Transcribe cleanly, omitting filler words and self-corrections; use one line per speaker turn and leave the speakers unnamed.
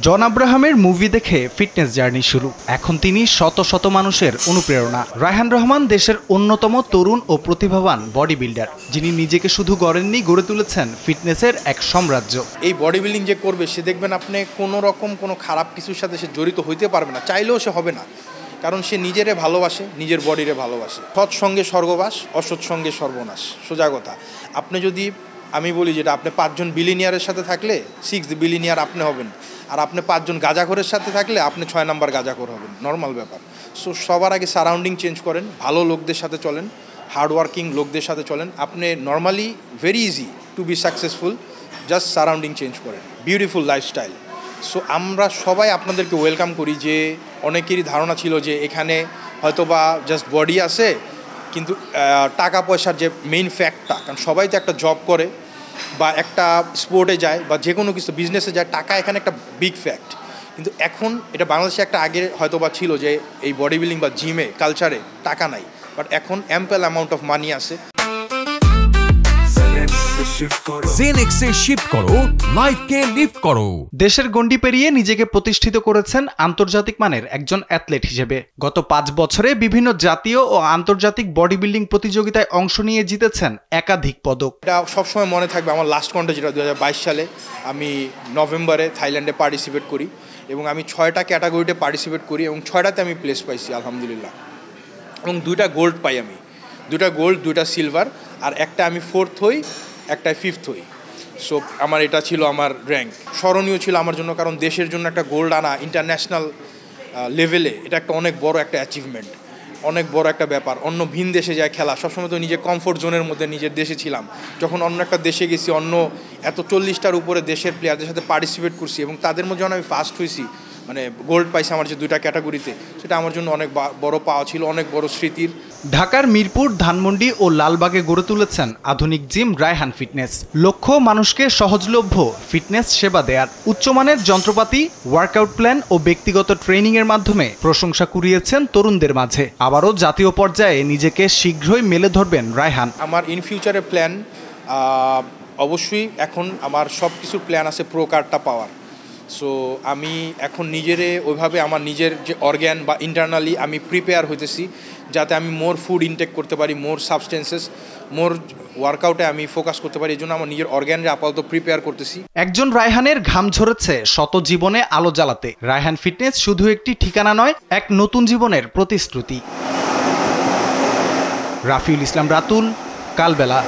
জন আব্রাহামের movie দেখে fitness journey শুরু। এখন তিনি শত শত মানুষের অনুপ্রেরণা। রায়হান রহমান দেশের অন্যতম তরুণ ও প্রতিভাবান বডি বিল্ডার, যিনি নিজেকে শুধু গড়েননি, গড়ে তুলেছেন ফিটনেসের এক সাম্রাজ্য।
এই বডি বিল্ডিং যে করবে সে দেখবেন আপনি কোনো রকম কোনো খারাপ কিছুর সাথে সে জড়িত হইতে পারবে না, চাইলেও সে হবে না, কারণ সে নিজেরে ভালোবাসে, নিজের বডিরে ভালোবাসে। সৎসঙ্গে স্বর্গবাস, অসৎসঙ্গে সর্বনাশ, সোজা কথা। আপনি যদি আমি বলি যেটা, আপনি 5 জন বিলিনিয়ারের সাথে থাকলে 6 বিলিনিয়ার আপনি হবেন, আর আপনি 5 জন গাঁজাখোরের সাথে থাকলে আপনি 6 নাম্বার গাঁজাখোর হবেন, নর্মাল ব্যাপার। সো সবার আগে সারাউন্ডিং চেঞ্জ করেন, ভালো লোকদের সাথে চলেন, হার্ডওয়ার্কিং লোকদের সাথে চলেন। আপনি normally very easy to be successful, just surrounding change করেন, বিউটিফুল লাইফস্টাইল। সো আমরা সবাই আপনাদেরকে ওয়েলকাম করি। যে অনেকেরই ধারণা ছিল যে এখানে হয়তোবা জাস্ট বডি আছে, কিন্তু টাকা পয়সার যে মেইন ফ্যাক্টটা, কারণ সবাই তো একটা জব করে বা একটা স্পোর্টে যায় বা যে কোনো কিছু বিজনেসে যায়, টাকা এখানে একটা বিগ ফ্যাক্ট। কিন্তু এখন এটা বাংলাদেশে একটা আগে হয়তোবা ছিল যে এই বডি বিল্ডিং বা জিমে কালচারে টাকা নাই, বাট এখন অ্যাম্পল অ্যামাউন্ট অফ মানি আছে।
জেনেক্সে শিফট করো, লাইফকে লিফট করো।
দেশের গণ্ডি পেরিয়ে নিজেকে প্রতিষ্ঠিত করেছেন আন্তর্জাতিক মানের একজন অ্যাথলেট হিসেবে। গত 5 বছরে বিভিন্ন জাতীয় ও আন্তর্জাতিক বডি বিল্ডিং প্রতিযোগিতায় অংশ নিয়ে জিতেছেন একাধিক পদক।
এটা সবসময় মনে থাকবে। আমার লাস্ট কন্টেস্ট যেটা 2022 সালে, আমি নভেম্বরে থাইল্যান্ডে পার্টিসিপেট করি এবং আমি 6টা ক্যাটাগরিতে পার্টিসিপেট করি এবং 6টাতে আমি প্লেস পাইছি আলহামদুলিল্লাহ, এবং 2টা গোল্ড পাই আমি, 2টা গোল্ড, 2টা সিলভার, আর একটা আমি 4th হই, একটা 5th হই। সো আমার এটা ছিল আমার র্যাঙ্ক। স্মরণীয় ছিল আমার জন্য, কারণ দেশের জন্য একটা গোল্ড আনা ইন্টারন্যাশনাল লেভেলে এটা একটা অনেক বড় একটা অ্যাচিভমেন্ট, অনেক বড় একটা ব্যাপার। অন্য ভিন দেশে যায় খেলা, সবসময় তো নিজের কমফোর্ট জোনের মধ্যে নিজের দেশে ছিলাম। যখন অন্য একটা দেশে গেছি, অন্য এত 40টার উপরে দেশের প্লেয়ারদের সাথে পার্টিসিপেট করছি এবং তাদের মধ্যে যখন আমি ফার্স্ট হয়েছি, মানে গোল্ড পাইছি আমার যে 2টা ক্যাটাগরিতে, সেটা আমার জন্য অনেক বড় পাওয়া ছিল, অনেক বড় স্মৃতির।
ঢাকার মিরপুর, ধানমন্ডি ও লালবাগে গড়ে তুলেছেন আধুনিক জিম রায়হান ফিটনেস। লক্ষ্য মানুষকে সহজলভ্য ফিটনেস সেবা দেয়ার। উচ্চমানের যন্ত্রপাতি, ওয়ার্কআউট প্ল্যান ও ব্যক্তিগত ট্রেনিংয়ের মাধ্যমে প্রশংসা কুড়িয়েছেন তরুণদের মাঝে। আবারও জাতীয় পর্যায়ে নিজেকে শীঘ্রই মেলে ধরবেন রায়হান।
আমার ইন ফিউচারে প্ল্যান, অবশ্যই এখন আমার সব কিছুর প্ল্যান আছে প্রো কার্ডটা পাওয়ার। সো আমি এখন নিজেরে ওইভাবে আমার নিজের যে অর্গ্যান বা ইন্টারনালি আমি প্রিপেয়ার হইতেছি, যাতে আমি মোর ফুড ইনটেক করতে পারি, মোর সাবস্টেন্সেস, মোর ওয়ার্কআউটে আমি ফোকাস করতে পারি। এই জন্য আমার নিজের অর্গ্যানরে আপাতত প্রিপেয়ার করতেছি।
একজন রায়হানের ঘাম ঝরেছে শত জীবনে আলো জ্বালাতে। রায়হান ফিটনেস শুধু একটি ঠিকানা নয়, এক নতুন জীবনের প্রতিশ্রুতি। রাফিউল ইসলাম রাতুল, কালবেলা।